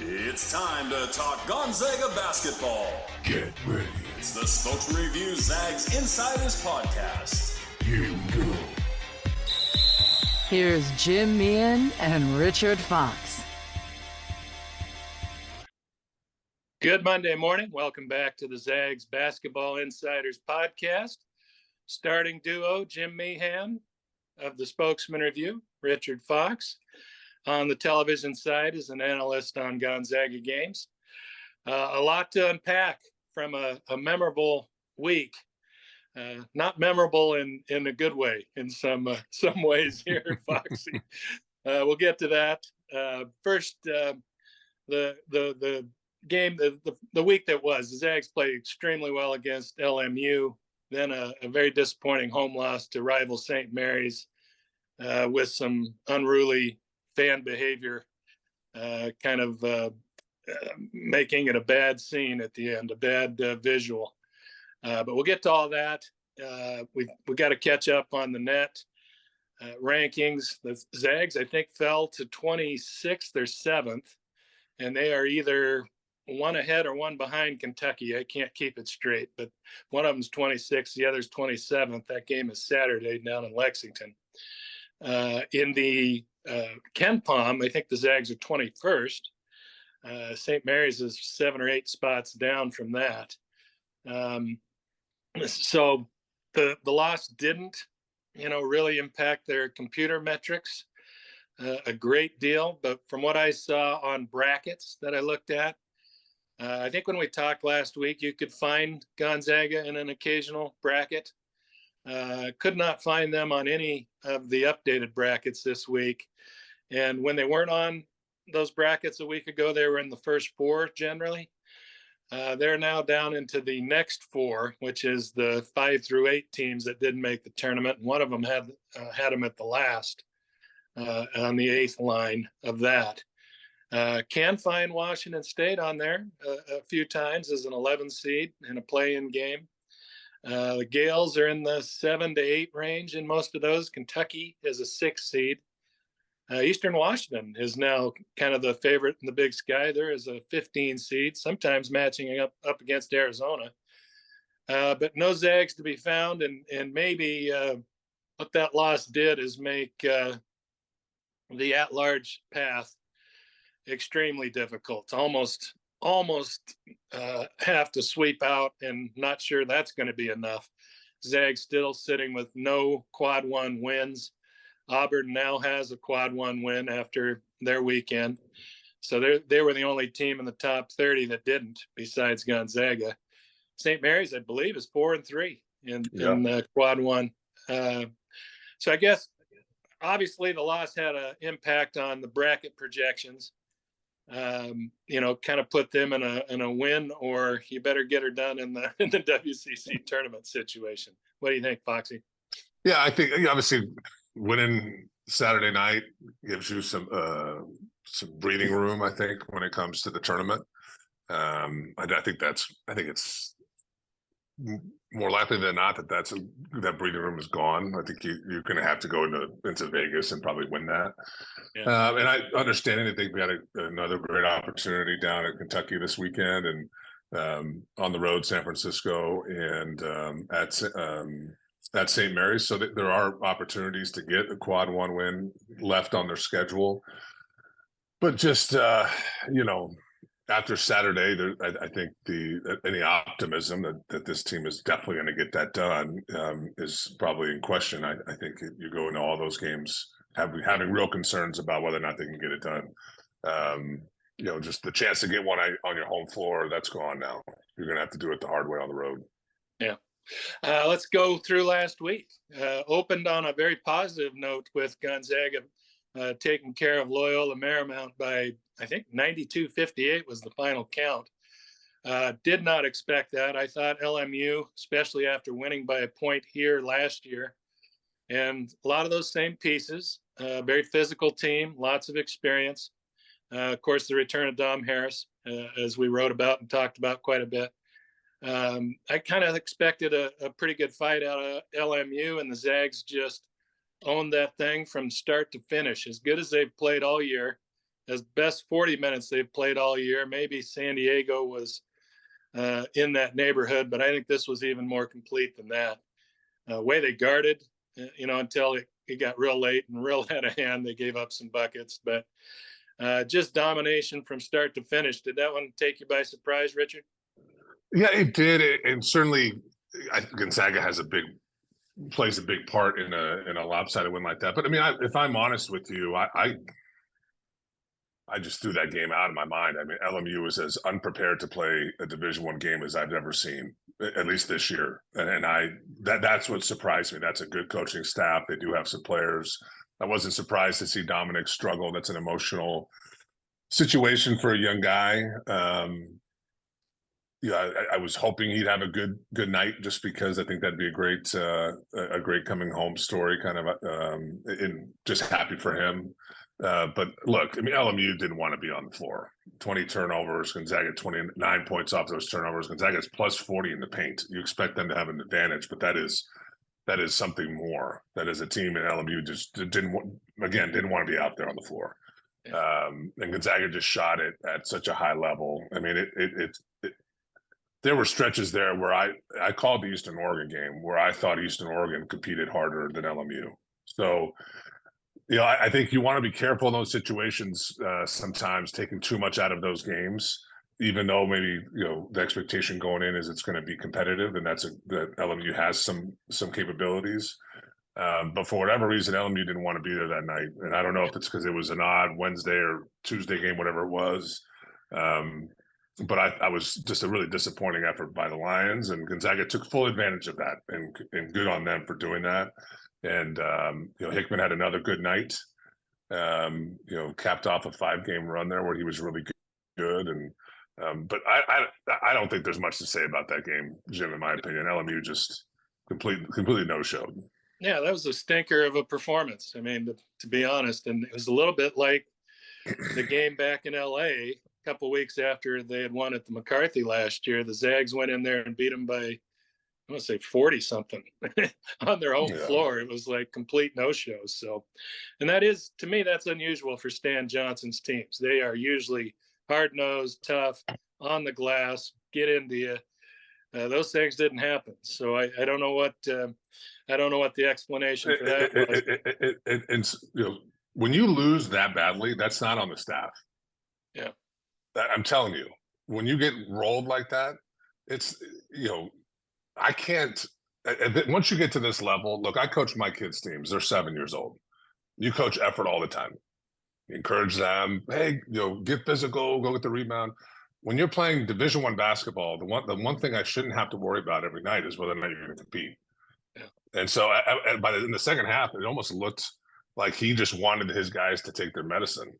It's time to talk Gonzaga basketball. Get ready. It's the Spokesman-Review Zags Insiders podcast. Here we go. Here's Jim Meehan and Richard Fox. Good Monday morning. Welcome back to the Zags Basketball Insiders podcast. Starting duo, Jim Meehan of the Spokesman-Review, Richard Fox. On the television side is an analyst on Gonzaga games. A lot to unpack from a memorable week. Not memorable in a good way in some ways here, Foxy. We'll get to that. First, the game, the week that was, the Zags played extremely well against LMU. Then a very disappointing home loss to rival St. Mary's with some unruly fan behavior, making it a bad scene at the end, a bad visual. But we'll get to all that. We got to catch up on the net rankings. The Zags, I think, fell to 26th or 7th, and they are either one ahead or one behind Kentucky. I can't keep it straight, but one of them's 26th, the other's 27th. That game is Saturday down in Lexington. In the Ken Palm, I think the Zags are 21st. St. Mary's is 7 or 8 spots down from that. So the loss didn't, really impact their computer metrics a great deal. But from what I saw on brackets that I looked at, I think when we talked last week, you could find Gonzaga in an occasional bracket. Could not find them on any of the updated brackets this week. And when they weren't on those brackets a week ago, they were in the first 4 generally. They're now down into the next 4, which is the 5 through 8 teams that didn't make the tournament. One of them had them at the last on the 8th line of that. Can find Washington State on there a few times as an 11 seed in a play-in game. The Gales are in the 7 to 8 range in most of those. Kentucky is a 6 seed. Eastern Washington is now kind of the favorite in the Big Sky. There is a 15 seed, sometimes matching up against Arizona. But no Zags to be found, and maybe what that loss did is make the at-large path extremely difficult. Almost have to sweep out, and not sure that's going to be enough. Zags still sitting with no quad 1 wins. Auburn now has a quad 1 win after their weekend. So they were the only team in the top 30 that didn't, besides Gonzaga. St. Mary's, I believe, is 4-3 in quad 1. So I guess, obviously, the loss had an impact on the bracket projections. Kind of put them in a win, or you better get her done in the WCC tournament situation. What do you think, Foxy? Yeah, I think obviously winning Saturday night gives you some breathing room, I think, when it comes to the tournament. I think it's more likely than not that breathing room is gone. I think you're going to have to go into Vegas and probably win that. Yeah. And I understand that they've got another great opportunity down in Kentucky this weekend, and on the road, San Francisco, and at St. Mary's. So there are opportunities to get a quad 1 win left on their schedule. But just, after Saturday, I think any optimism that this team is definitely going to get that done is probably in question. I think you go into all those games having real concerns about whether or not they can get it done. Just the chance to get one on your home floor, that's gone now. You're going to have to do it the hard way on the road. Yeah. Let's go through last week. Opened on a very positive note with Gonzaga taking care of Loyola Marymount by, I think, 92-58 was the final count. Did not expect that. I thought LMU, especially after winning by a point here last year, and a lot of those same pieces, very physical team, lots of experience. Of course, the return of Dom Harris, as we wrote about and talked about quite a bit. I kind of expected a pretty good fight out of LMU, and the Zags just owned that thing from start to finish. As good as they've played all year, as best 40 minutes they've played all year. Maybe San Diego was in that neighborhood, but I think this was even more complete than that. Way they guarded, until it got real late and real out of hand. They gave up some buckets, but just domination from start to finish. Did that one take you by surprise, Richard? Yeah, it did, and certainly, I think Gonzaga plays a big part in a lopsided win like that. But I mean, if I'm honest with you, I just threw that game out of my mind. I mean, LMU was as unprepared to play a Division I game as I've ever seen, at least this year. And that's what surprised me. That's a good coaching staff. They do have some players. I wasn't surprised to see Dominic struggle. That's an emotional situation for a young guy. I was hoping he'd have a good night, just because I think that'd be a great coming home story, kind of, and just happy for him. But look, I mean, LMU didn't want to be on the floor. 20 turnovers, Gonzaga 29 points off those turnovers. Gonzaga's plus 40 in the paint. You expect them to have an advantage, but that is something more. That is a team, and LMU just didn't want to be out there on the floor. And Gonzaga just shot it at such a high level. I mean, there were stretches there where I called the Eastern Oregon game where I thought Eastern Oregon competed harder than LMU. So, I think you want to be careful in those situations, sometimes taking too much out of those games, even though maybe, the expectation going in is it's going to be competitive, and that LMU has some capabilities. But for whatever reason, LMU didn't want to be there that night. And I don't know if it's because it was an odd Wednesday or Tuesday game, whatever it was. But I was just a really disappointing effort by the Lions, and Gonzaga took full advantage of that, and good on them for doing that. And Hickman had another good night. Capped off a 5-game run there where he was really good. And but I don't think there's much to say about that game, Jim. In my opinion, LMU just completely no-showed. Yeah, that was a stinker of a performance. I mean, to be honest, and it was a little bit like the game back in LA. Couple weeks after they had won at the McCarthy last year, the Zags went in there and beat them by, I want to say 40 something on their home floor. It was like complete no-shows. So, and that is, to me, that's unusual for Stan Johnson's teams. They are usually hard-nosed, tough, on the glass, get into you. Those things didn't happen. So I don't know what the explanation for that was. And when you lose that badly, that's not on the staff. Yeah. I'm telling you, when you get rolled like that, it's, I can't, once you get to this level, look, I coach my kids' teams. They're 7 years old. You coach effort all the time. You encourage them, hey, get physical, go get the rebound. When you're playing Division I basketball, the one thing I shouldn't have to worry about every night is whether or not you're going to compete. Yeah. And so in the second half, it almost looked like he just wanted his guys to take their medicine.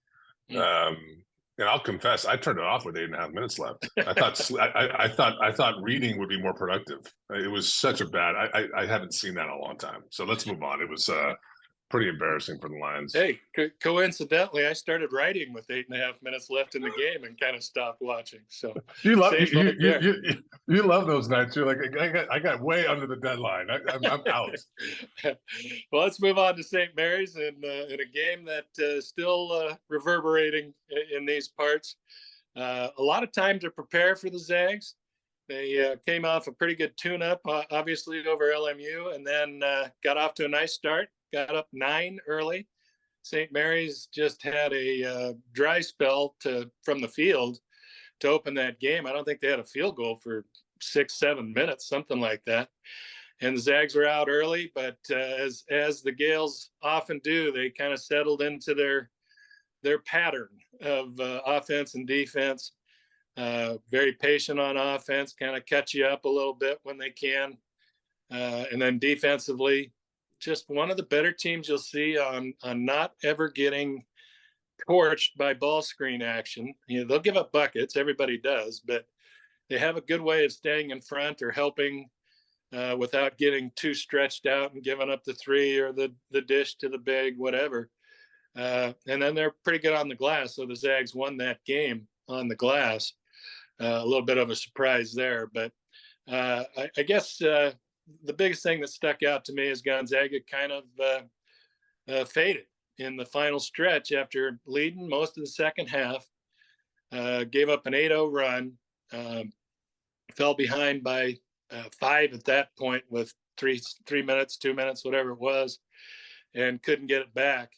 And I'll confess, I turned it off with 8.5 minutes left. I thought reading would be more productive. It was such a bad. I haven't seen that in a long time. So let's move on. It was pretty embarrassing for the Lions. Hey, coincidentally, I started writing with 8.5 minutes left in the game and kind of stopped watching. So you love those nights. You're like, I got way under the deadline. I'm out. Well, let's move on to St. Mary's in a game that is still reverberating in these parts. A lot of time to prepare for the Zags. They came off a pretty good tune-up, obviously, over LMU, and then got off to a nice start. Got up 9 early. St. Mary's just had a dry spell from the field to open that game. I don't think they had a field goal for 6-7 minutes, something like that. And the Zags were out early, but as the Gales often do, they kind of settled into their pattern of offense and defense. Very patient on offense, kind of catch you up a little bit when they can. And then defensively, just one of the better teams you'll see on not ever getting torched by ball screen action. They'll give up buckets, everybody does, but they have a good way of staying in front or helping without getting too stretched out and giving up the three or the dish to the big, whatever. And then they're pretty good on the glass. So the Zags won that game on the glass. A little bit of a surprise there, but I guess the biggest thing that stuck out to me is Gonzaga kind of faded. in the final stretch after leading most of the second half. Gave up an 8-0 run, fell behind by 5 at that point with 3 minutes, 2 minutes, whatever it was, and couldn't get it back.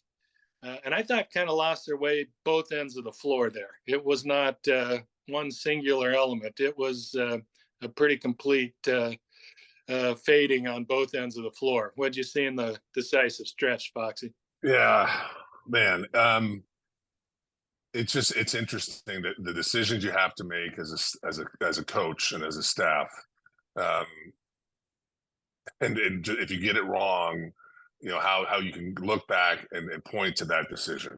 And I thought kind of lost their way both ends of the floor there. It was not one singular element. It was a pretty complete fading on both ends of the floor. What'd you see in the decisive stretch, Foxy? Yeah, man. It's interesting that the decisions you have to make as a coach and as a staff, and if you get it wrong, how you can look back and point to that decision.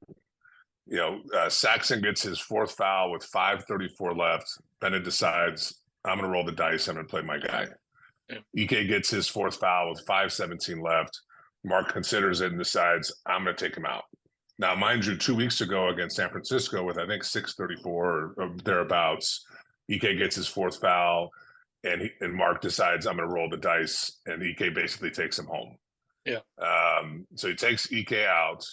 Saxon gets his 4th foul with 5:34 left. Bennett decides, I'm going to roll the dice. I'm going to play my guy. Yeah. Ike gets his 4th foul with 5:17 left. Mark considers it and decides, I'm going to take him out. Now, mind you, 2 weeks ago against San Francisco with, I think, 6:34 or thereabouts, Ike gets his 4th foul, and Mark decides, I'm going to roll the dice, and Ike basically takes him home. Yeah. So he takes Ike out.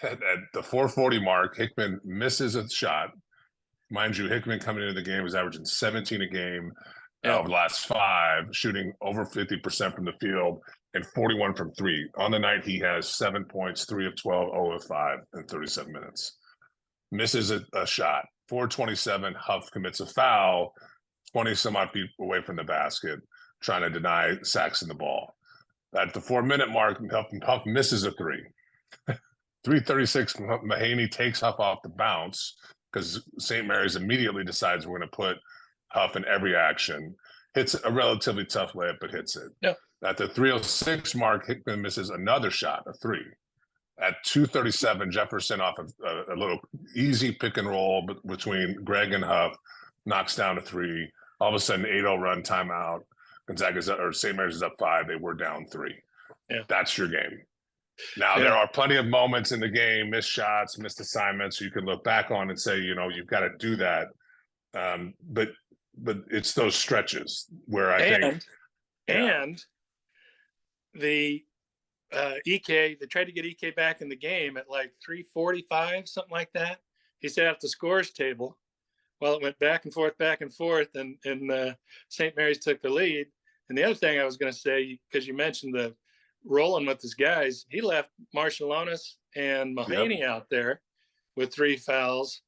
At the 4:40 mark, Hickman misses a shot. Mind you, Hickman coming into the game was averaging 17 a game over the last 5, shooting over 50% from the field and 41 from 3. On the night, he has 7 points, 3 of 12, 0 of 5 in 37 minutes. Misses a shot. 4:27, Huff commits a foul, 20 some odd feet away from the basket, trying to deny Saxon the ball. At the 4-minute mark, Huff misses a 3. 3:36, Meehan takes Huff off the bounce because St. Mary's immediately decides we're going to put Huff in every action. Hits a relatively tough layup, but hits it. Yeah. At the 3:06 mark, Hickman misses another shot, a 3. At 2:37, Jefferson off a little easy pick and roll between Greg and Huff, knocks down a 3. All of a sudden, 8-0 run, timeout. Gonzaga's or St. Mary's is up 5. They were down 3. Yeah. That's your game. Now, there are plenty of moments in the game, missed shots, missed assignments, you can look back on and say, you've got to do that. But it's those stretches where I think. And the Ike, they tried to get Ike back in the game at like 3:45, something like that. He sat at the scores table while it went back and forth, and St. Mary's took the lead. And the other thing I was going to say, because you mentioned the rolling with his guys, he left Marshallonis and Meehan out there with 3 fouls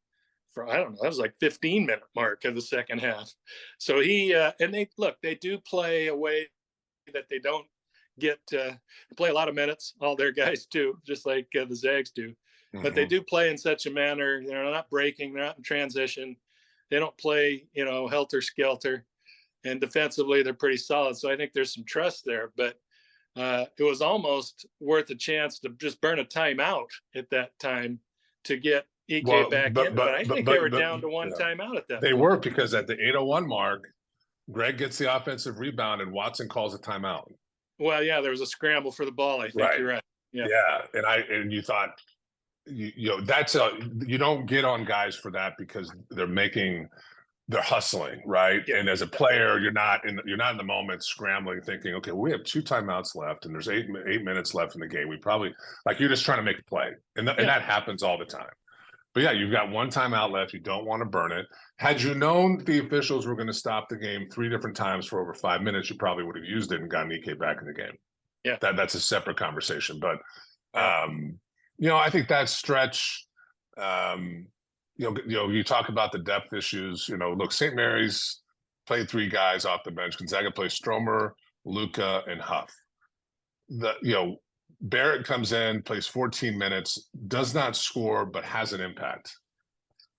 for, I don't know, that was like 15-minute mark of the second half. So and they do play a way that they don't get play a lot of minutes. All their guys do, just like the Zags do. Mm-hmm. But they do play in such a manner, they're not breaking, they're not in transition. They don't play, helter-skelter. And defensively, they're pretty solid. So I think there's some trust there. But it was almost worth a chance to just burn a timeout at that time to get Ike back in. But I think they were down to one timeout at that point. They were, because at the 8:01 mark, Greg gets the offensive rebound and Watson calls a timeout. Well, yeah, there was a scramble for the ball. I think you're right. Yeah. And you thought, that's you don't get on guys for that because they're hustling, right? Yeah. And as a player, you're not in the moment scrambling, thinking, okay, we have 2 timeouts left, and there's 8 minutes left in the game. We probably, you're just trying to make a play, and that happens all the time. But yeah, you've got 1 timeout left. You don't want to burn it. Had you known the officials were going to stop the game 3 different times for over 5 minutes, you probably would have used it and gotten Ike back in the game. Yeah, that's a separate conversation. But I think that stretch. You talk about the depth issues. Look, St. Mary's played 3 guys off the bench. Gonzaga plays Stromer, Luka, and Huff. Barrett comes in, plays 14 minutes, does not score, but has an impact.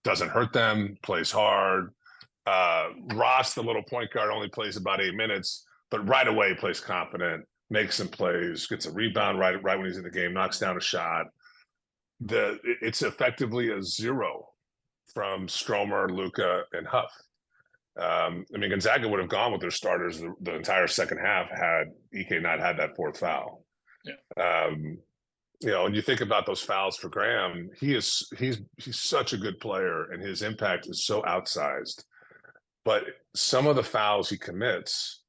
Doesn't hurt them, plays hard. Ross, the little point guard, only plays about 8 minutes, but right away plays confident, makes some plays, gets a rebound right when he's in the game, knocks down a shot. It's effectively a 0 from Stromer, Luka, and Huff. Gonzaga would have gone with their starters the entire second half had Ike not had that 4th foul. Yeah. And you think about those fouls for Graham, he's such a good player and his impact is so outsized. But some of the fouls he commits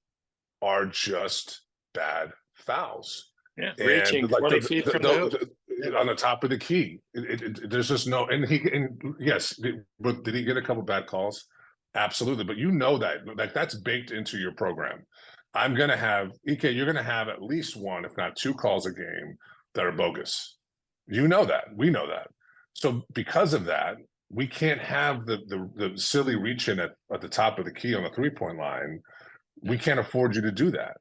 are just bad fouls. Yeah, reaching 20 feet from the hoop. on the top of the key. There's just no, and yes, but did he get a couple bad calls? Absolutely, but you know that, like, that's baked into your program. I'm going to have, EK, you're going to have at least one, if not two calls a game that are bogus. You know that. We know that. So because of that, we can't have the silly reach in at the top of the key on the 3-point line. We can't afford you to do that.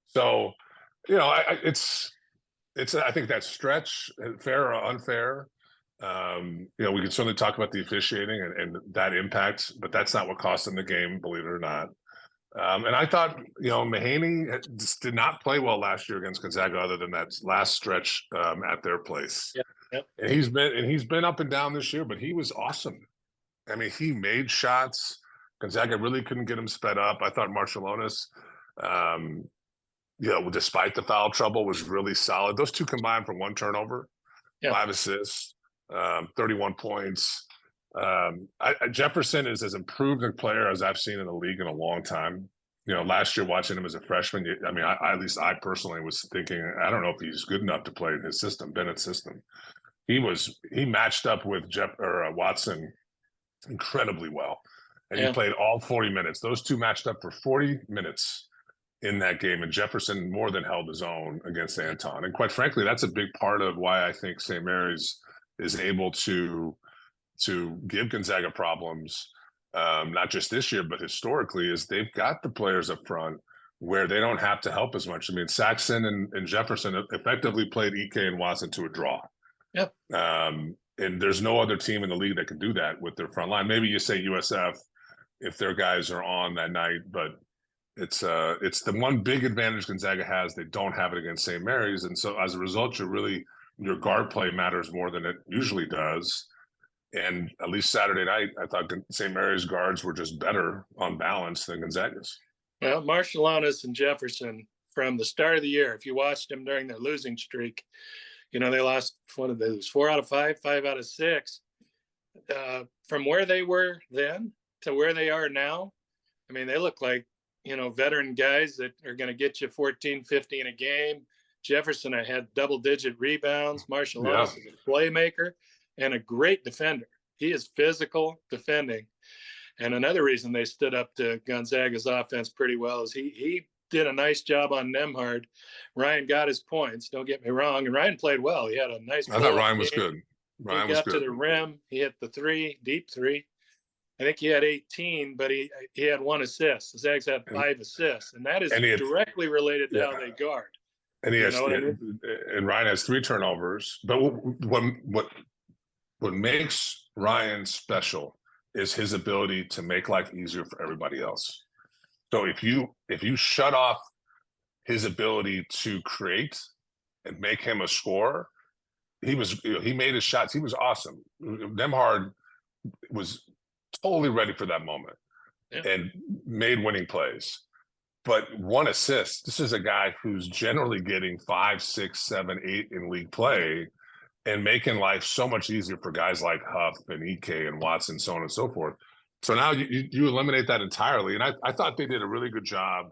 So, it's I think that stretch, fair or unfair. We can certainly talk about the officiating and that impact, but that's not what cost them the game, believe it or not. And I thought, Meehan just did not play well last year against Gonzaga, other than that last stretch at their place. Yep. And he's been up and down this year, but he was awesome. I mean, he made shots. Gonzaga really couldn't get him sped up. I thought Marciulionis, despite the foul trouble, was really solid. Those two combined for 1 turnover, 5 assists, 31 points. Jefferson is as improved a player as I've seen in the league in a long time. Last year watching him as a freshman, at least I personally was thinking, I don't know if he's good enough to play in his system, Bennett's system. He matched up with Watson incredibly well, and he played all 40 minutes. Those two matched up for 40 minutes in that game, and Jefferson more than held his own against Anton. And quite frankly, that's a big part of why I think St. Mary's is able to give Gonzaga problems, not just this year, but historically, is they've got the players up front where they don't have to help as much. I mean, Saxon and Jefferson effectively played EK and Watson to a draw. Yep. And there's no other team in the league that can do that with their front line. Maybe you say USF if their guys are on that night, but it's the one big advantage Gonzaga has. They don't have it against St. Mary's. And so as a result, your guard play matters more than it usually does. And at least Saturday night, I thought St. Mary's guards were just better on balance than Gonzaga's. Well, Marciulionis and Jefferson, from the start of the year, if you watched them during their losing streak, they lost 4 out of 5, 5 out of 6. From where they were then to where they are now, I mean, they look like, veteran guys that are going to get you 14, 15 a game. Jefferson had double-digit rebounds. Marciulionis is a playmaker and a great defender. He is physical defending. And another reason they stood up to Gonzaga's offense pretty well is he did a nice job on Nembhard. Ryan got his points, don't get me wrong. And Ryan played well. He had a nice I thought Ryan was good. He got to the rim. He hit the 3, deep 3. I think he had 18, but he had 1 assist. The Zags had 5 assists. And that is directly related to how they guard. And and Ryan has 3 turnovers. But what makes Ryan special is his ability to make life easier for everybody else. So if you shut off his ability to create and make him a scorer, he made his shots. He was awesome. Nembhard was totally ready for that moment and made winning plays. But 1 assist, this is a guy who's generally getting 5, 6, 7, 8 in league play and making life so much easier for guys like Huff and EK and Watson, so on and so forth. So now you eliminate that entirely. And I thought they did a really good job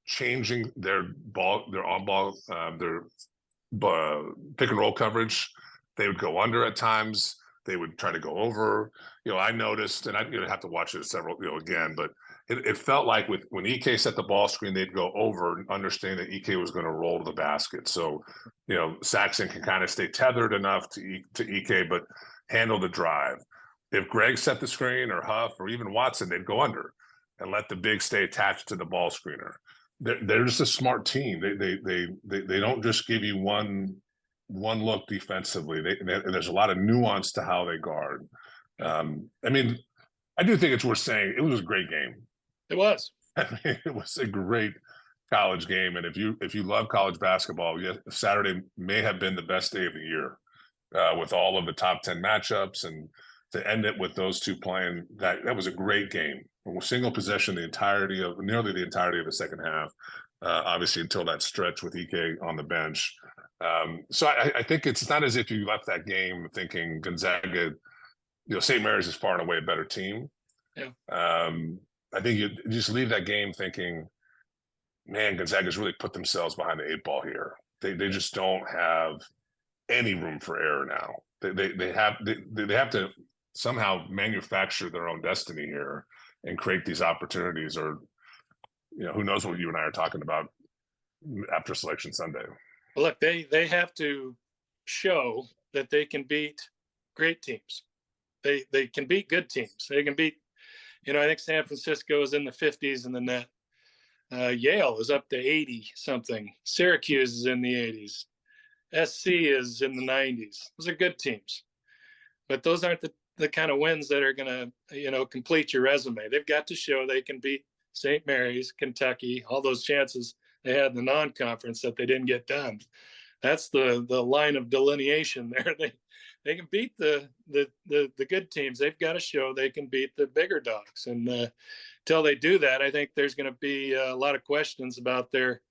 changing their on-ball, their pick and roll coverage. They would go under at times. They would try to go over. I noticed, and I'm going to have to watch it again, but it felt like when EK set the ball screen, they'd go over and understand that EK was going to roll to the basket. So, Saxon can kind of stay tethered enough to EK, but handle the drive. If Greg set the screen or Huff or even Watson, they'd go under and let the big stay attached to the ball screener. They're just a smart team. They don't just give you one look defensively. There's a lot of nuance to how they guard. I do think it's worth saying it was a great game. It was. It was a great college game, and if you love college basketball, Saturday may have been the best day of the year with all of the top 10 matchups, and to end it with those two playing, that was a great game. A single possession nearly the entirety of the second half, obviously until that stretch with EK on the bench. So I think it's not as if you left that game thinking Gonzaga, St. Mary's is far and away a better team. Yeah. I think you just leave that game thinking, man, Gonzaga's really put themselves behind the 8 ball here. They just don't have any room for error now. They have to somehow manufacture their own destiny here and create these opportunities, or who knows what you and I are talking about after Selection Sunday. Well, look, they have to show that they can beat great teams. They can beat good teams. They can beat, I think San Francisco is in the 50s in the net. Yale is up to 80 something. Syracuse is in the 80s. SC is in the 90s. Those are good teams, but those aren't the kind of wins that are going to, complete your resume. They've got to show they can beat St. Mary's, Kentucky, all those chances they had in the non-conference that they didn't get done. That's the line of delineation there. They can beat the good teams. They've got to show they can beat the bigger dogs. And until they do that, I think there's going to be a lot of questions about their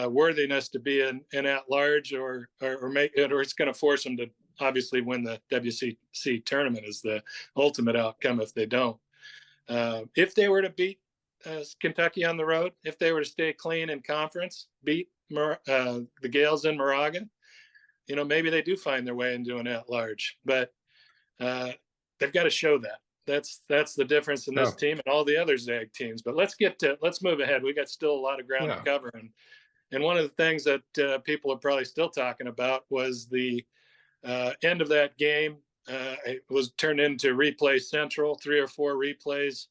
worthiness to be an at-large, or make it, or it's going to force them to obviously win the WCC tournament is the ultimate outcome if they don't. If they were to beat Kentucky on the road, if they were to stay clean in conference, beat the Gales in Moraga, maybe they do find their way into an at-large, but they've got to show that. That's the difference in this team and all the other Zag teams. But let's move ahead. We got still a lot of ground to cover. And one of the things that people are probably still talking about was the end of that game. It was turned into replay central, 3 or 4 replays.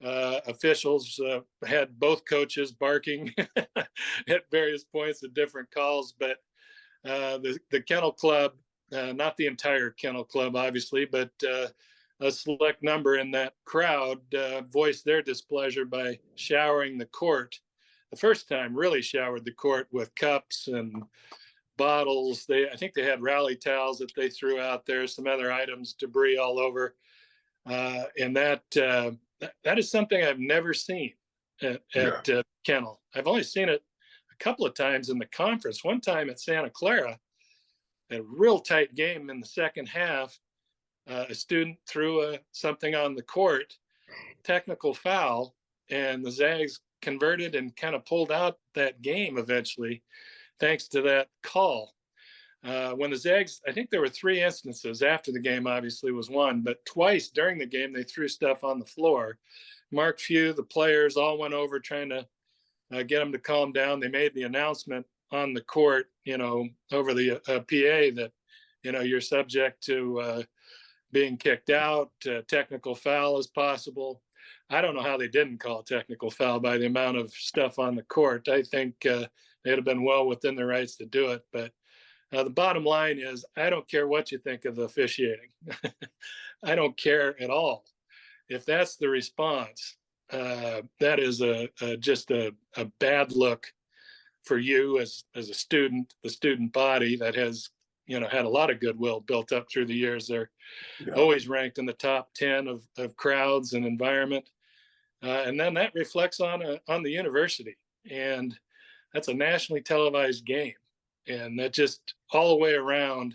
Officials had both coaches barking at various points at different calls, but the Kennel Club, not the entire Kennel Club, obviously, but a select number in that crowd voiced their displeasure by showering the court. The first time really showered the court with cups and bottles. I think they had rally towels that they threw out there, some other items, debris all over. And that is something I've never seen at Kennel. I've only seen it a couple of times in the conference. One time at Santa Clara, a real tight game in the second half. A student threw something on the court, technical foul, and the Zags converted and kind of pulled out that game eventually, thanks to that call. When the Zags, I think there were 3 instances. After the game obviously was one, but twice during the game they threw stuff on the floor. Mark Few, the players all went over trying to get them to calm down. They made the announcement on the court, over the PA that, you're subject to being kicked out, technical foul is possible. I don't know how they didn't call a technical foul by the amount of stuff on the court. I think they'd have been well within their rights to do it. But the bottom line is, I don't care what you think of the officiating. I don't care at all. If that's the response, that is just a bad look for you as a student, the student body that has had a lot of goodwill built up through the years. They're always ranked in the top 10 of crowds and environment. And then that reflects on the university. And that's a nationally televised game. And that just all the way around,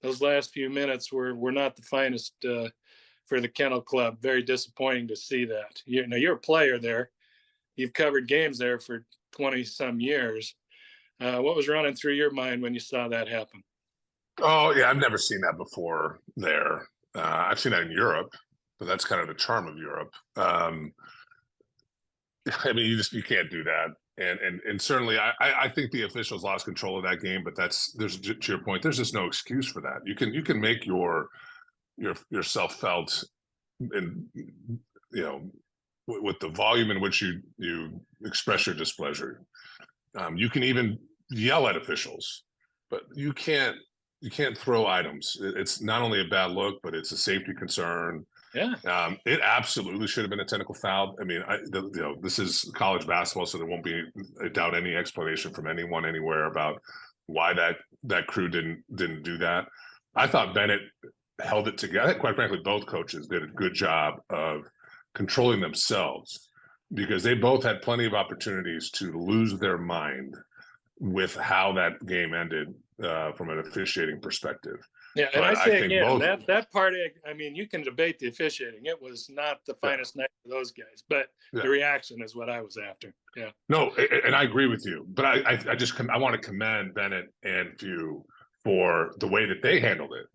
those last few minutes were not the finest for the Kennel Club. Very disappointing to see that. You're a player there. You've covered games there for 20 some years. What was running through your mind when you saw that happen? Oh, yeah, I've never seen that before there. I've seen that in Europe, but that's kind of the charm of Europe. I mean, you can't do that. And certainly I think the officials lost control of that game, but there's to your point, there's just no excuse for that. You can make yourself felt, and with the volume in which you express your displeasure. You can even yell at officials, but you can't throw items. It's not only a bad look, but it's a safety concern. Yeah. It absolutely should have been a technical foul. I mean, this is college basketball, so there won't be, I doubt, any explanation from anyone anywhere about why that crew didn't do that. I thought Bennett held it together. Quite frankly, both coaches did a good job of controlling themselves, because they both had plenty of opportunities to lose their mind with how that game ended from an officiating perspective. Yeah, and I say again, that part, I mean, you can debate the officiating. It was not the finest night for those guys, but the reaction is what I was after. Yeah. No, and I agree with you, but I want to commend Bennett and Few for the way that they handled it,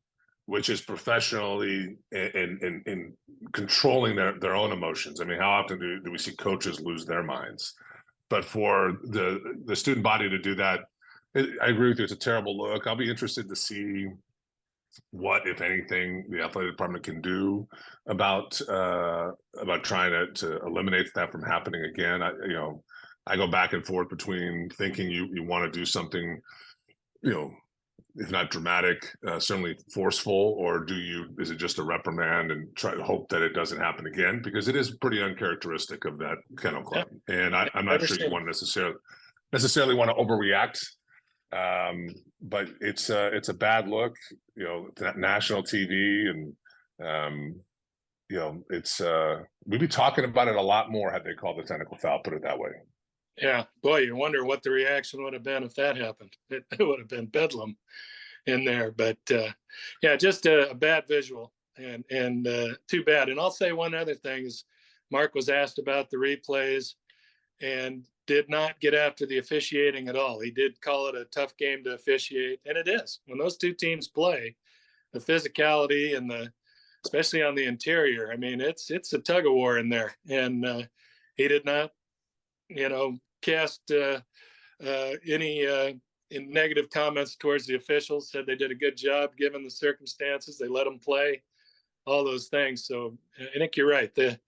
which is professionally in controlling their own emotions. I mean, how often do we see coaches lose their minds? But for the student body to do that, I agree with you. It's a terrible look. I'll be interested to see what, if anything, the athletic department can do about trying to eliminate that from happening again. I go back and forth between thinking you want to do something, if not dramatic, certainly forceful, or is it just a reprimand and try to hope that it doesn't happen again? Because it is pretty uncharacteristic of that kennel club, and I'm not sure you want to necessarily want to overreact. But it's a bad look, national TV, and we'd be talking about it a lot more had they called the technical foul, put it that way. Yeah, boy, you wonder what the reaction would have been if that happened. It would have been bedlam in there. But yeah, just a bad visual, and too bad. And I'll say one other thing is, Mark was asked about the replays and did not get after the officiating at all. He did call it a tough game to officiate, and it is. When those two teams play, the physicality and especially on the interior, I mean, it's a tug of war in there. And he did not, cast any negative comments towards the officials. Said they did a good job given the circumstances. They let them play, all those things. So I think you're right. The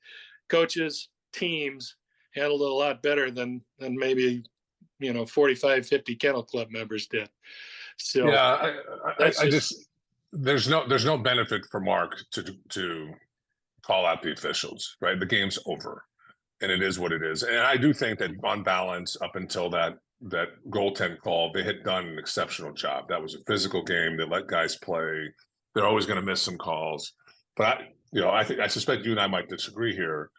coaches, teams handled it a lot better than maybe 45, 50 kennel club members did. So yeah, I just there's no benefit for Mark to call out the officials, right? The game's over, and it is what it is. And I do think that on balance, up until that goaltend call, they had done an exceptional job. That was a physical game. They let guys play. They're always going to miss some calls, but I suspect you and I might disagree here.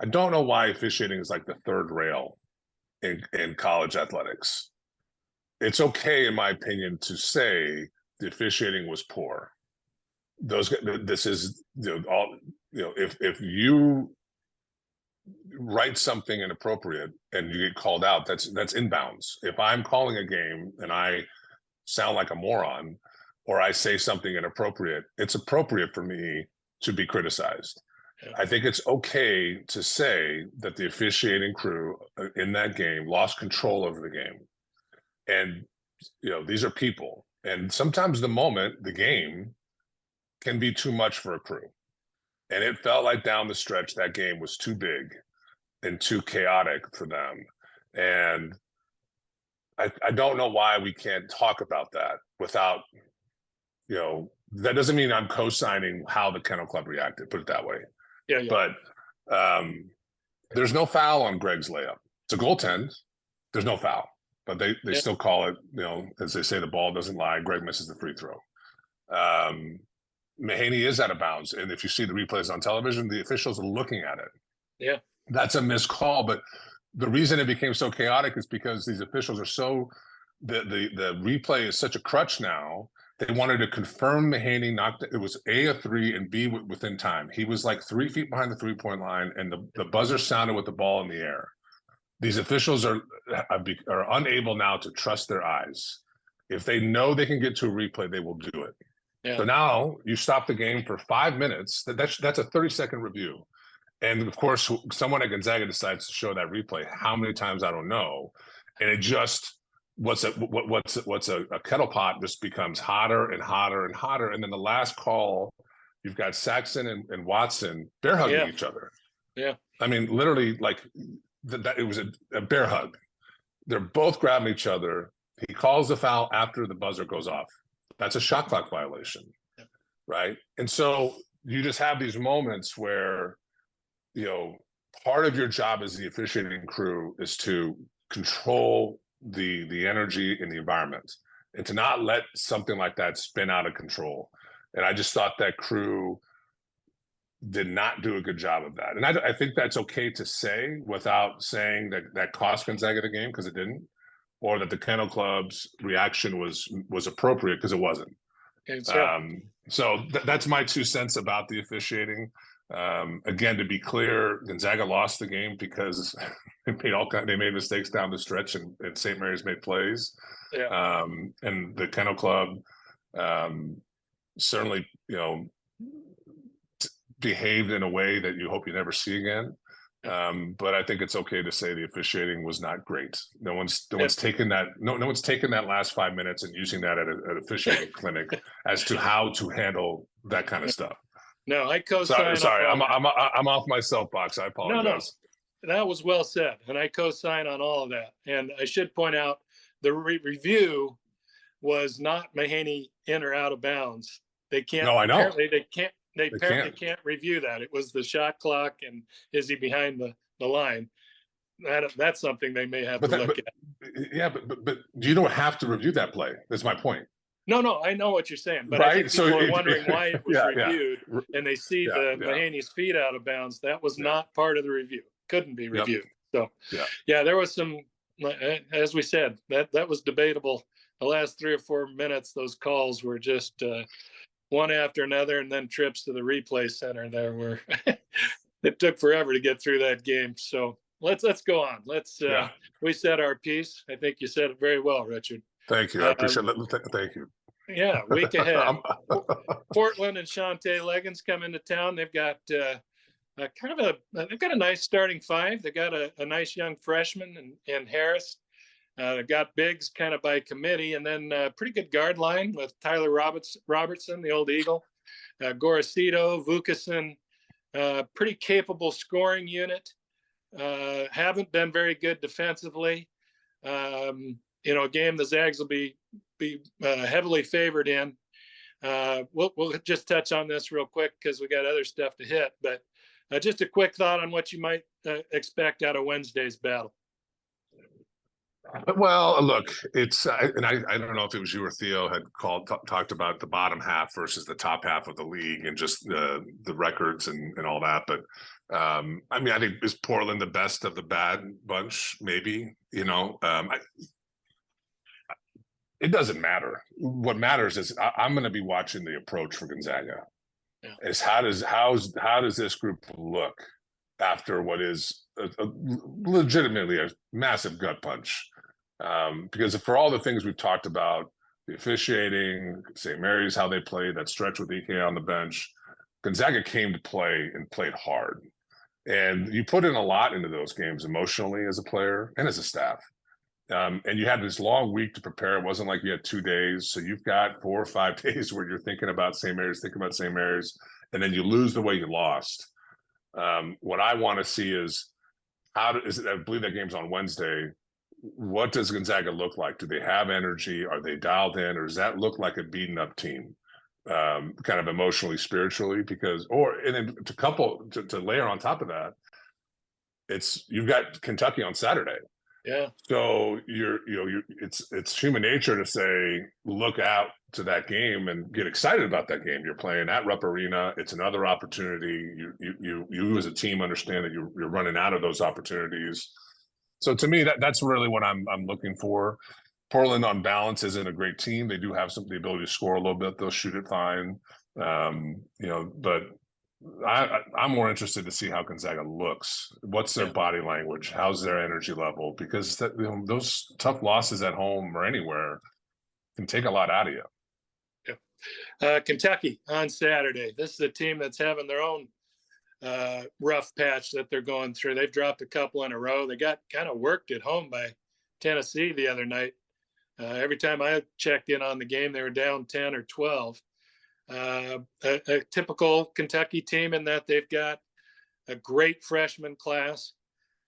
I don't know why officiating is like the third rail in college athletics. It's okay, in my opinion, to say the officiating was poor. This is if you write something inappropriate and you get called out, that's inbounds. If I'm calling a game and I sound like a moron or I say something inappropriate, it's appropriate for me to be criticized. I think it's okay to say that the officiating crew in that game lost control over the game. And, these are people. And sometimes the game can be too much for a crew. And it felt like down the stretch, that game was too big and too chaotic for them. And I don't know why we can't talk about that without, that doesn't mean I'm co-signing how the kennel club reacted, put it that way. Yeah. But there's no foul on Greg's layup. It's a goaltend. There's no foul, but they still call it, as they say, the ball doesn't lie. Greg misses the free throw. Meehan is out of bounds. And if you see the replays on television, the officials are looking at it. Yeah. That's a missed call. But the reason it became so chaotic is because these officials are the replay is such a crutch now. They wanted to confirm Meehan knocked it. Was A, a three, and B, within time. He was like 3 feet behind the 3-point line, and the buzzer sounded with the ball in the air. These officials are unable now to trust their eyes. If they know they can get to a replay, they will do it. Yeah. So now you stop the game for 5 minutes. That's a 30-second review. And of course, someone at Gonzaga decides to show that replay. How many times, I don't know. And it just what's a kettle pot just becomes hotter and hotter and hotter. And then the last call, you've got Saxon and Watson bear hugging each other. Yeah. I mean, literally, like that. It was a bear hug. They're both grabbing each other. He calls the foul after the buzzer goes off. That's a shot clock violation, right? And so you just have these moments where, part of your job as the officiating crew is to control the energy in the environment and to not let something like that spin out of control. And I just thought that crew did not do a good job of that. And I think that's okay to say without saying that cost Gonzaga the game, because it didn't, or that the Kennel Club's reaction was appropriate, because it wasn't. So that's my 2 cents about the officiating. Again, to be clear, Gonzaga lost the game because they made mistakes down the stretch, and St. Mary's made plays. Yeah. And the Kennel Club Certainly, behaved in a way that you hope you never see again. But I think it's okay to say the officiating was not great. No one's taken that. No one's taken that last 5 minutes and using that at an officiating clinic as to how to handle that kind of stuff. No, I co-sign. Sorry, I'm off my soapbox. I apologize. No, that was well said, and I co-sign on all of that. And I should point out the review was not Mahaney in or out of bounds. They can't. No, I know. Apparently they can't. They apparently can't review that. It was the shot clock and is he behind the line? That's something they may have to look at. Yeah, but you don't have to review that play. That's my point. No, I know what you're saying, but right? I think people are wondering why it was reviewed, and they see Mahaney's feet out of bounds. That was not part of the review. Couldn't be reviewed. So, there was some, as we said, that was debatable. The last 3 or 4 minutes, those calls were just one after another, and then trips to the replay center. There were it took forever to get through that game. So let's go on. We said our piece. I think you said it very well, Richard. Thank you. I appreciate it. Thank you. Yeah, week ahead. Portland and Shante Leggins come into town. They've got they've got a nice starting 5. They got a nice young freshman in Harris. They've got bigs kind of by committee, and then pretty good guard line with Tyler Robertson, the old Eagle, Gorosito, Vukasin, pretty capable scoring unit. Haven't been very good defensively. A game the Zags will be heavily favored in. We'll just touch on this real quick because we got other stuff to hit. But just a quick thought on what you might expect out of Wednesday's battle. Well, look, it's and I don't know if it was you or Theo had talked about the bottom half versus the top half of the league and just the records and all that. But I think is Portland the best of the bad bunch? Maybe, it doesn't matter. What matters is I'm going to be watching the approach for Gonzaga. Yeah. Is how does this group look after what is legitimately a massive gut punch? Because for all the things we've talked about, the officiating, St. Mary's, how they played, that stretch with EK on the bench, Gonzaga came to play and played hard. And you put in a lot into those games emotionally as a player and as a staff. And you had this long week to prepare. It wasn't like you had 2 days. So you've got 4 or 5 days where you're thinking about St. Mary's, and then you lose the way you lost. What I want to see is I believe that game's on Wednesday. What does Gonzaga look like? Do they have energy? Are they dialed in? Or does that look like a beaten up team? Kind of emotionally, spiritually, and then to layer on top of that, you've got Kentucky on Saturday. Yeah. So it's human nature to say, look out to that game and get excited about that game. You're playing at Rupp Arena. It's another opportunity. You as a team understand that you're running out of those opportunities. So to me, that's really what I'm looking for. Portland on balance isn't a great team. They do have the ability to score a little bit. They'll shoot it fine. But I'm more interested to see how Gonzaga looks. What's their body language? How's their energy level? Because those tough losses at home or anywhere can take a lot out of you. Yeah. Kentucky on Saturday. This is a team that's having their own rough patch that they're going through. They've dropped a couple in a row. They got kind of worked at home by Tennessee the other night. Every time I checked in on the game, they were down 10 or 12. A typical Kentucky team in that they've got a great freshman class.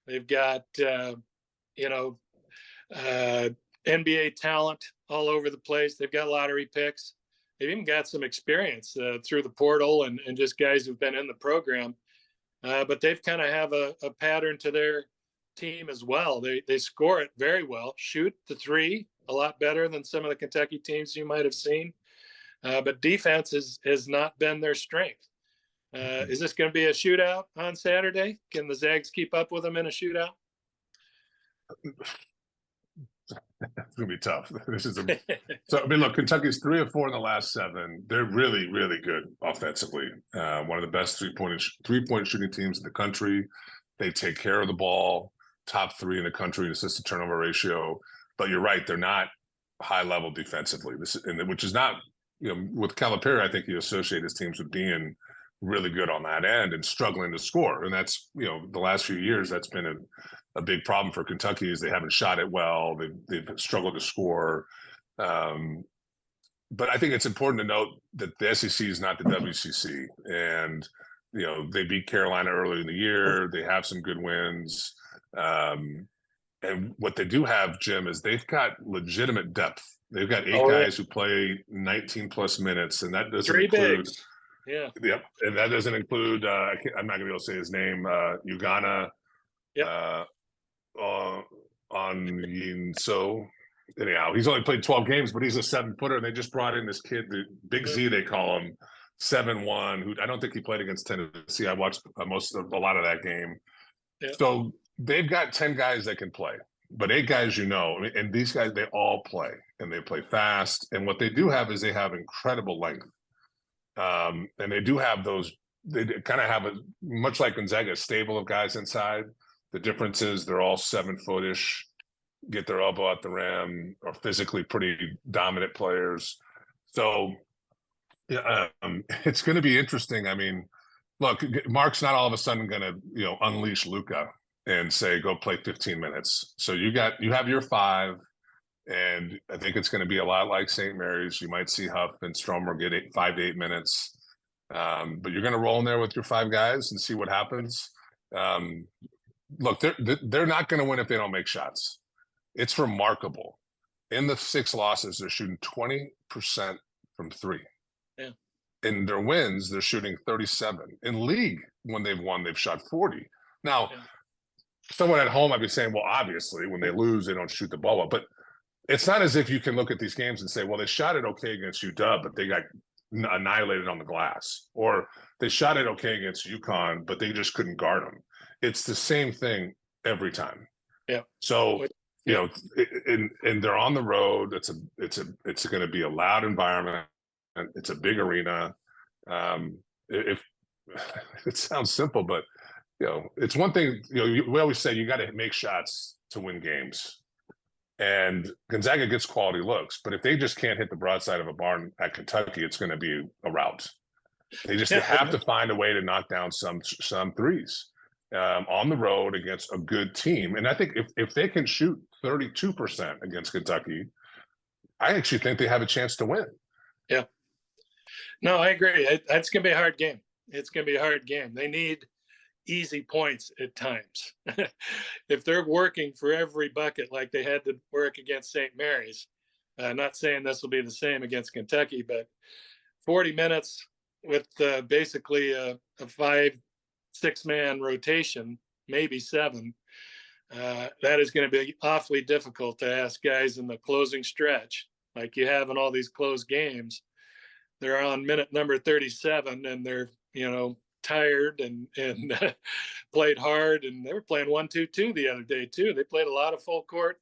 They've got, NBA talent all over the place. They've got lottery picks. They've even got some experience through the portal and just guys who've been in the program. But they've kind of have a pattern to their team as well. They score it very well, shoot the 3 a lot better than some of the Kentucky teams you might have seen. But defense has not been their strength. Is this going to be a shootout on Saturday? Can the Zags keep up with them in a shootout? It's going to be tough. Look, Kentucky's 3 of 4 in the last 7. They're really, really good offensively. One of the best three-point shooting teams in the country. They take care of the ball, top 3 in the country in assist to turnover ratio. But you're right, they're not high level defensively. Which is not with Calipari, I think you associate his teams with being really good on that end and struggling to score. And that's, the last few years, that's been a big problem for Kentucky is they haven't shot it well. They've struggled to score. But I think it's important to note that the SEC is not the WCC. And, they beat Carolina early in the year. They have some good wins. And what they do have, Jim, is they've got legitimate depth. They've got eight guys who play 19 plus minutes, and that doesn't include bigs. Yeah. Yep. And that doesn't include I'm not gonna be able to say his name, Ugana on so anyhow, he's only played 12 games, but he's a 7-footer, and they just brought in this kid, the Big Z, they call him, 7'1", who I don't think he played against Tennessee. I watched a lot of that game. Yeah. So they've got 10 guys that can play, but 8 guys, and these guys, they all play, and they play fast. And what they do have is they have incredible length. And they do have they kind of have much like Gonzaga, a stable of guys inside. The difference is they're all 7-foot-ish, get their elbow at the rim, are physically pretty dominant players. So it's going to be interesting. I mean, look, Mark's not all of a sudden going to, unleash Luka and say, go play 15 minutes. So you have your 5, and I think it's going to be a lot like St. Mary's. You might see Huff and Stromer get 5 to 8 minutes. But you're going to roll in there with your 5 guys and see what happens. Look, they're not going to win if they don't make shots. It's remarkable. In the 6 losses, they're shooting 20% from 3. Yeah. In their wins, they're shooting 37. In league, when they've won, they've shot 40. Now, someone at home might be saying, well, obviously, when they lose, they don't shoot the ball well. But it's not as if you can look at these games and say, well, they shot it okay against UW, but they got annihilated on the glass. Or they shot it okay against UConn, but they just couldn't guard them. It's the same thing every time. Yeah. So, and they're on the road. It's going to be a loud environment. It's a big arena. If it sounds simple, but it's one thing. We always say you got to make shots to win games, and Gonzaga gets quality looks. But if they just can't hit the broadside of a barn at Kentucky, it's going to be a rout. They have to find a way to knock down some threes on the road against a good team. And I think if they can shoot 32% against Kentucky, I actually think they have a chance to win. Yeah. No, I agree. It's going to be a hard game. It's going to be a hard game. They need easy points at times. If they're working for every bucket like they had to work against St. Mary's, not saying this will be the same against Kentucky, but 40 minutes with basically a 5-6-man rotation, maybe 7, that is going to be awfully difficult to ask guys in the closing stretch, like you have in all these close games. They're on minute number 37, and they're tired and played hard, and they were playing 1-2-2 the other day too. They played a lot of full court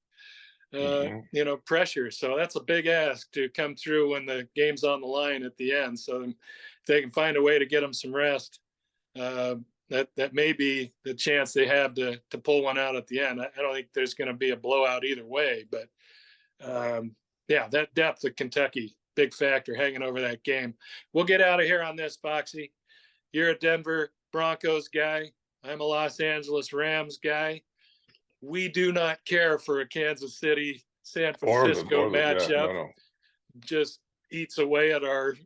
pressure. So that's a big ask to come through when the game's on the line at the end. So if they can find a way to get them some rest, that may be the chance they have to pull one out at the end. I don't think there's going to be a blowout either way, but that depth of Kentucky, big factor hanging over that game. We'll get out of here on this, Foxy. You're a Denver Broncos guy. I'm a Los Angeles Rams guy. We do not care for a Kansas City, San Francisco matchup. No. Just eats away at our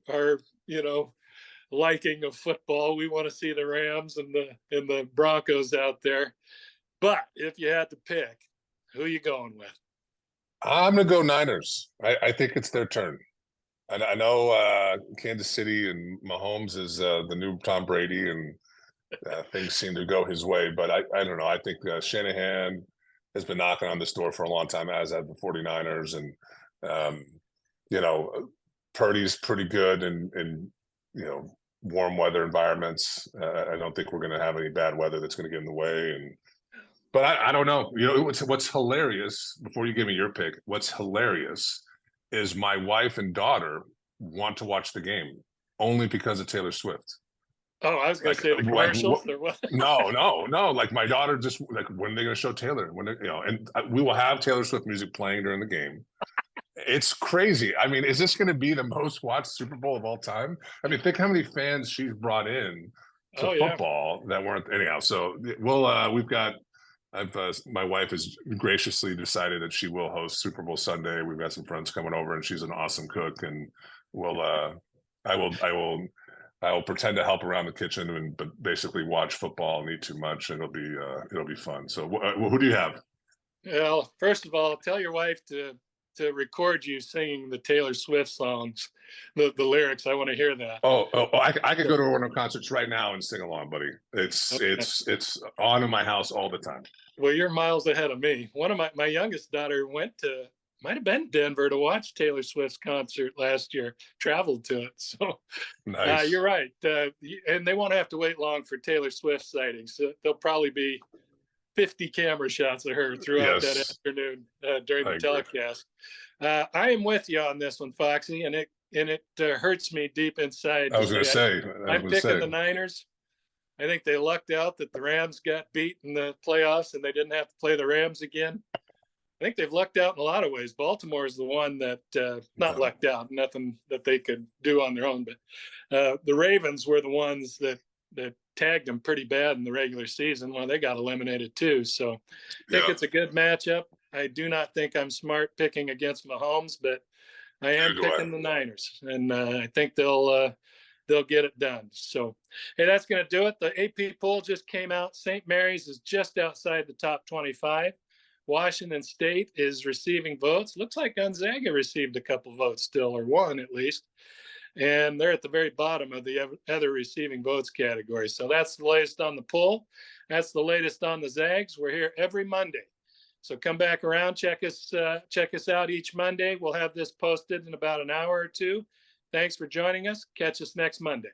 liking of football. We want to see the Rams and the Broncos out there. But if you had to pick, who are you going with? I'm going to go Niners. I think it's their turn. I know Kansas City and Mahomes is the new Tom Brady, and things seem to go his way. But I don't know. I think Shanahan has been knocking on this door for a long time, as have the 49ers. And, Purdy's pretty good in warm weather environments. I don't think we're going to have any bad weather that's going to get in the way. But I don't know. What's hilarious, before you give me your pick, what's hilarious is my wife and daughter want to watch the game only because of Taylor Swift. Oh, I was going to say the commercials or what? No. Like my daughter when are they going to show Taylor? And we will have Taylor Swift music playing during the game. It's crazy. I mean, is this going to be the most watched Super Bowl of all time? I mean, think how many fans she's brought in to Oh yeah. football that weren't anyhow. So we've got. My wife has graciously decided that she will host Super Bowl Sunday. We've got some friends coming over, and she's an awesome cook, and I will pretend to help around the kitchen but basically watch football and eat too much, and it'll be fun. So who do you have? Well, first of all, tell your wife to record you singing the Taylor Swift songs, the lyrics. I want to hear that. I could go to one of her concerts right now and sing along, buddy. It's on in my house all the time. Well, you're miles ahead of me. One of my youngest daughter might have been Denver to watch Taylor Swift's concert last year, traveled to it. So nice. You're right. And they won't have to wait long for Taylor Swift sightings. So there'll probably be 50 camera shots of her throughout that afternoon during the telecast. I am with you on this one, Foxy, and it hurts me deep inside. I was going to say, I'm picking the Niners. I think they lucked out that the Rams got beat in the playoffs and they didn't have to play the Rams again. I think they've lucked out in a lot of ways. Baltimore is the one that not lucked out, nothing that they could do on their own. But the Ravens were the ones that tagged them pretty bad in the regular season. Well, they got eliminated too. So I think it's a good matchup. I do not think I'm smart picking against Mahomes, but I am picking the Niners, and I think they'll get it done. So, hey, that's going to do it. The AP poll just came out. St. Mary's is just outside the top 25. Washington State is receiving votes. Looks like Gonzaga received a couple votes still, or one at least. And they're at the very bottom of the other receiving votes category. So that's the latest on the poll. That's the latest on the Zags. We're here every Monday. So come back around, check us out each Monday. We'll have this posted in about an hour or two. Thanks for joining us. Catch us next Monday.